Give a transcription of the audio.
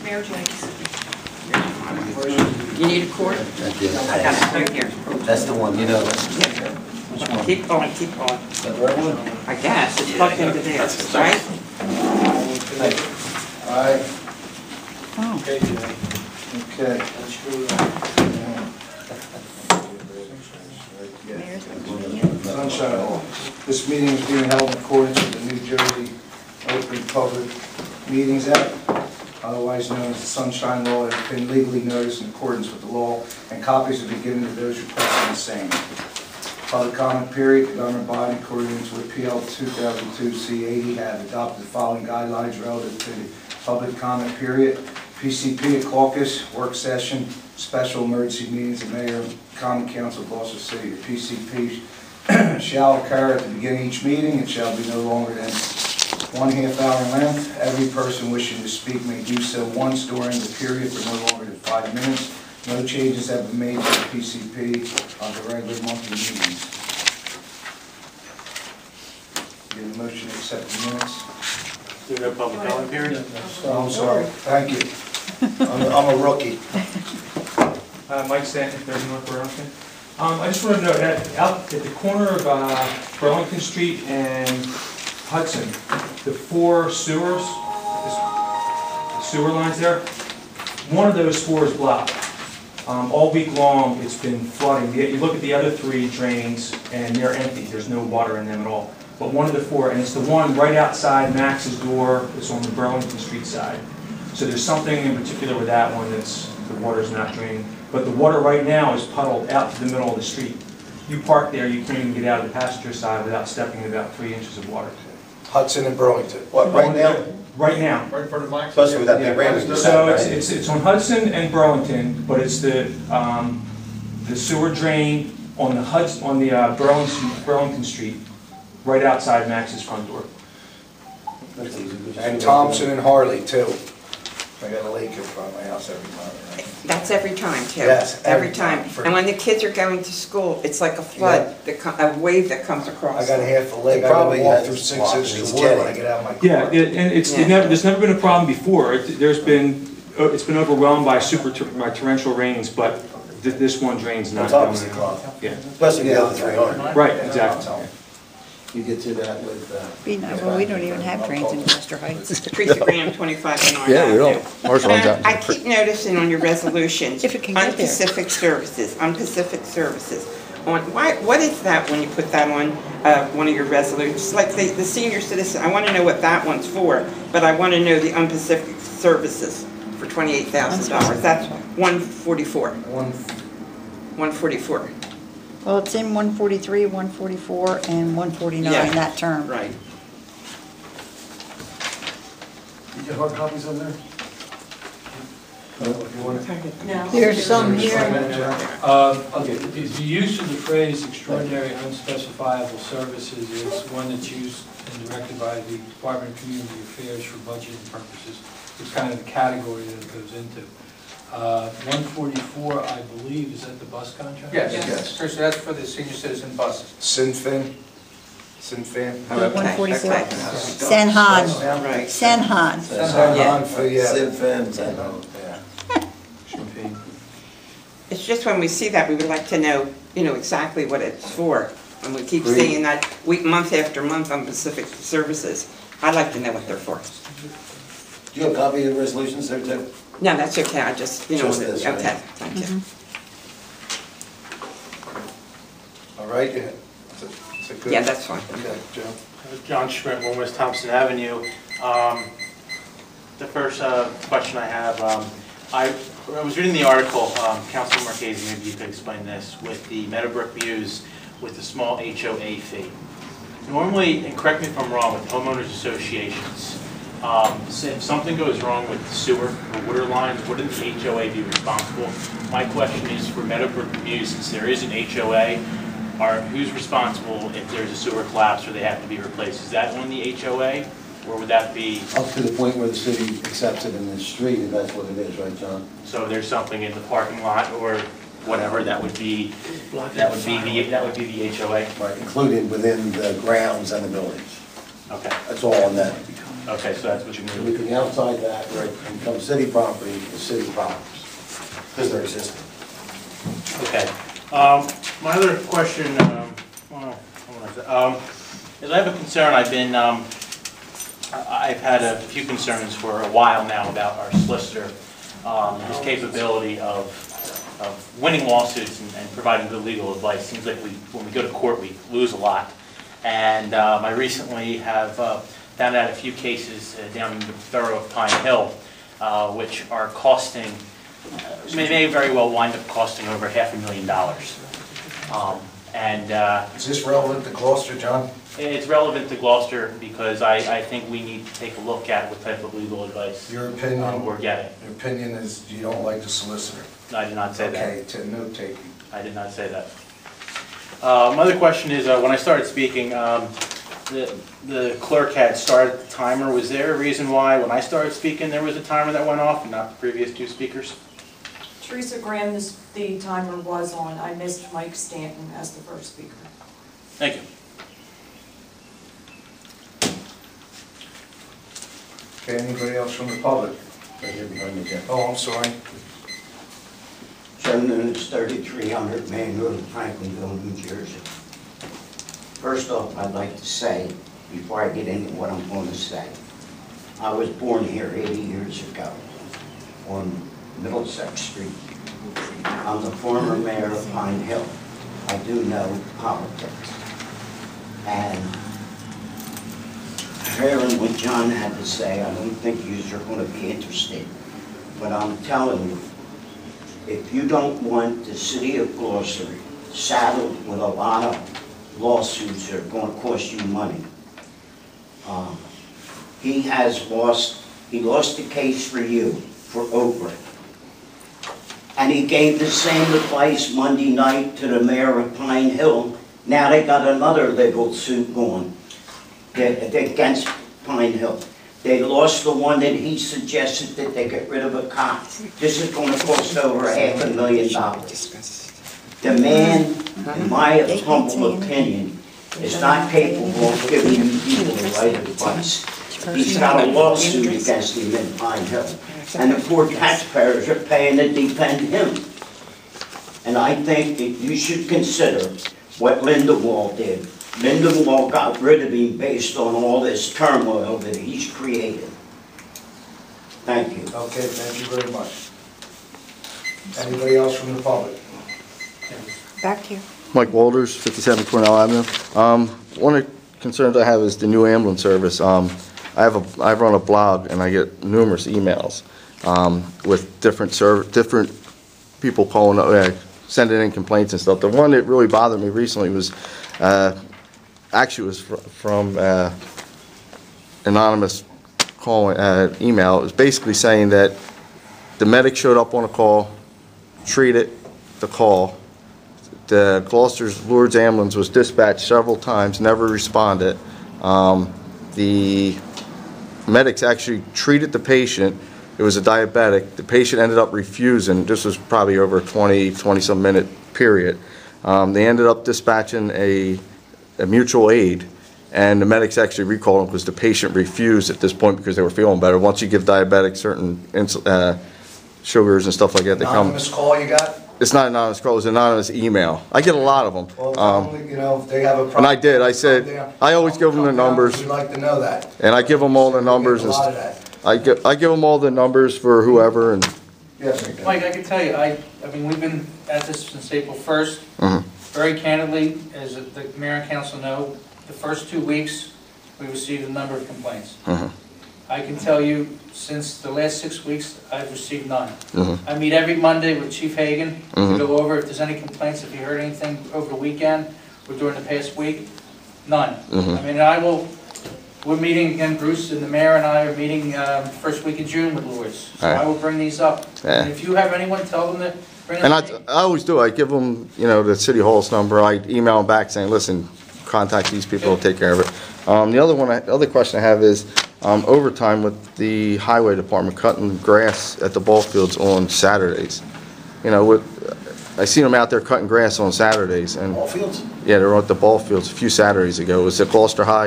Mayor Jakes. You need a cord? I got it right here. That's the one, you know. Keep going, keep going. Is that the right one? I guess, it's plugged into there, right? All right. Oh. Okay. Sunshine. This meeting is being held in accordance with the New Jersey Open Public Meetings Act, otherwise known as the Sunshine Law. It has been legally noticed in accordance with the law, and copies will be given to those requesting the same. Public comment period. The governing body, according to PL 2002 C80, have adopted the following guidelines relative to the public comment period. PCP, a caucus, work session, special emergency meetings, the mayor and common council of Gloucester City. The PCP shall occur at the beginning of each meeting. It shall be no longer than 1/2 hour in length. Every person wishing to speak may do so once during the period for no longer than 5 minutes. No changes have been made to the PCP on the regular monthly meetings. Give a motion to accept the minutes. There's no public comment period? Oh, I'm sorry. Thank you. I'm a rookie. Mike Stanton, 30 North Burlington. I just want to note that out at the corner of Burlington Street and Hudson, the 4 sewers, the sewer lines there, one of those 4 is blocked. All week long it's been flooding. You look at the other 3 drains and they're empty. There's no water in them at all. But one of the 4, and it's the one right outside Max's door, it's on the Burlington Street side. So there's something in particular with that one that's, the water's not draining. But the water right now is puddled out to the middle of the street. You park there, you can't even get out of the passenger side without stepping in about 3 inches of water. Hudson and Burlington. What, right now? Right now. Right in front of Mike's? Especially with that big rain. So it's on Hudson and Burlington, but it's the sewer drain on the Burlington Street, right outside Max's front door. And Thompson and Harley, too. I got a lake in front of my house every time. That's every time, too. Yes, every time. And when the kids are going to school, it's like a flood, a wave that comes across. I got a half a lake. I Probably gotta walk has through 6 blocks. inches of water when I get out of my car. Yeah, and there's never been a problem before. It's been overwhelmed by torrential rains, but this one drain's not It's going obviously clogged. Yeah. Especially the other 3 aren't. Right, exactly. You get to that with, Well, we don't even have drains in Gloucester Heights. Teresa Graham, 25 in Orange Yeah, we don't. Avenue. Ours runs out. I keep noticing on your resolutions, If it can get there. unspecific services, unspecific services. What is that when you put that on one of your resolutions? Like the senior citizen, I want to know what that one's for, but I want to know the unspecific services for $28,000. That's 144. 144. Well, it's in 143, 144, and 149, Yeah. that term. Right. you get hard copies on there? No. There's some here. Okay, the use of the phrase extraordinary unspecifiable services is one that's used and directed by the Department of Community Affairs for budgeting purposes. It's kind of the category that it goes into. 144, I believe, is that the bus contract? Yes. So that's for the senior citizen buses. Sinfin. 144. Okay. Sanhan. Right. Sanhan. Sanhan for, yeah. Sinfin, It's just when we see that, we would like to know, exactly what it's for. And we keep seeing that month after month on Pacific Services. I'd like to know what they're for. Do you have a copy of the resolutions there too? No, that's okay, I just, Just this, right? okay, thank you. All right, yeah. Is it good? Yeah, that's fine. Okay, Joe. John Schmidt, 1 West Thompson Avenue. The first question I have, I was reading the article, Councilor Marchese, maybe you could explain this, with the Meadowbrook Views with the small HOA fee. Normally, and correct me if I'm wrong, with homeowners associations, if something goes wrong with the sewer or water lines, wouldn't the HOA be responsible? My question is for Meadowbrook Views, since there is an HOA, who's responsible if there's a sewer collapse or they have to be replaced? Is that on the HOA, or would that be? Up to the point where the city accepts it in the street, if that's what it is, right, John? So there's something in the parking lot or whatever that would be the HOA. Right, included within the grounds and the buildings. Okay. That's all on that. Okay, so that's what you mean. Everything outside that, right, becomes city property, is city property, because they're existing. Okay. My other question, is I have a concern. I've had a few concerns for a while now about our solicitor, his capability of winning lawsuits and providing good legal advice. Seems like when we go to court, we lose a lot. And I recently have found out a few cases down in the borough of Pine Hill, which are costing, may very well wind up costing over $500,000. Is this relevant to Gloucester, John? It's relevant to Gloucester because I think we need to take a look at what type of legal advice Your opinion? we're getting. Your opinion is you don't like the solicitor? I did not say that. Okay, to note taking. I did not say that. My other question is, when I started speaking, the clerk had started the timer. Was there a reason why when I started speaking there was a timer that went off and not the previous two speakers? Teresa Graham, the timer was on. I missed Mike Stanton as the first speaker. Thank you. Okay, anybody else from the public? Right here behind me, Jeff. Oh, I'm sorry. Joe Nunes, 3300 Main Road, Franklinville, New Jersey. First off, I'd like to say, before I get into what I'm going to say, I was born here 80 years ago on Middlesex Street. I'm the former mayor of Pine Hill. I do know politics. And hearing what John had to say, I don't think you are going to be interested. But I'm telling you, if you don't want the city of Gloucester saddled with a lot of lawsuits that are going to cost you money, he lost the case for you, for Oprah. And he gave the same advice Monday night to the mayor of Pine Hill. Now they got another legal suit going against Pine Hill. They lost the one that he suggested that they get rid of a cop. This is going to cost over $500,000. The man, in my humble opinion, is not capable of giving you people the right advice. He's got a lawsuit against him in Pine Hill. And the poor taxpayers are paying to defend him. And I think that you should consider what Linda Wall did. Linda Wall got rid of him based on all this turmoil that he's created. Thank you. Okay, thank you very much. Anybody else from the public? Back to you. Mike Walters, 57 Cornell Avenue. One of the concerns I have is the new ambulance service. I run a blog and I get numerous emails with different people calling, sending in complaints and stuff. The one that really bothered me recently was actually was from anonymous email. It was basically saying that the medic showed up on a call, treated the call. The Gloucester's Lourdes ambulance was dispatched several times, never responded. The medics actually treated the patient. It was a diabetic. The patient ended up refusing. This was probably over a 20-some minute period. They ended up dispatching a mutual aid, and the medics actually recalled him because the patient refused at this point because they were feeling better. Once you give diabetics certain sugars and stuff like that, they come. Anonymous call you got? It's not an anonymous call, it was an anonymous email. I get a lot of them. Well, you know, if they have a problem. And I did. I said, I always give them the numbers. We'd like to know that. And I give them all the numbers. We get a lot of that. I give them all the numbers for whoever. And Yes, Mike, I can tell you, I mean, we've been at this since April 1st. Very candidly, as the mayor and council know, the first 2 weeks, we received a number of complaints. I can tell you, since the last 6 weeks, I've received none. I meet every Monday with Chief Hagan to go over if there's any complaints, if you heard anything over the weekend or during the past week. None. I mean, we're meeting again, Bruce and the mayor and I are meeting first week in June with Lourdes. So I will bring these up. And if you have anyone, tell them to bring them up. I always do. I give them, the city hall's number. I email them back saying, listen, contact these people, they'll take care of it. The other question I have is overtime with the highway department cutting grass at the ball fields on Saturdays. I seen them out there cutting grass on Saturdays. And Ball fields? yeah, they were at the ball fields a few Saturdays ago. It was at Gloucester High.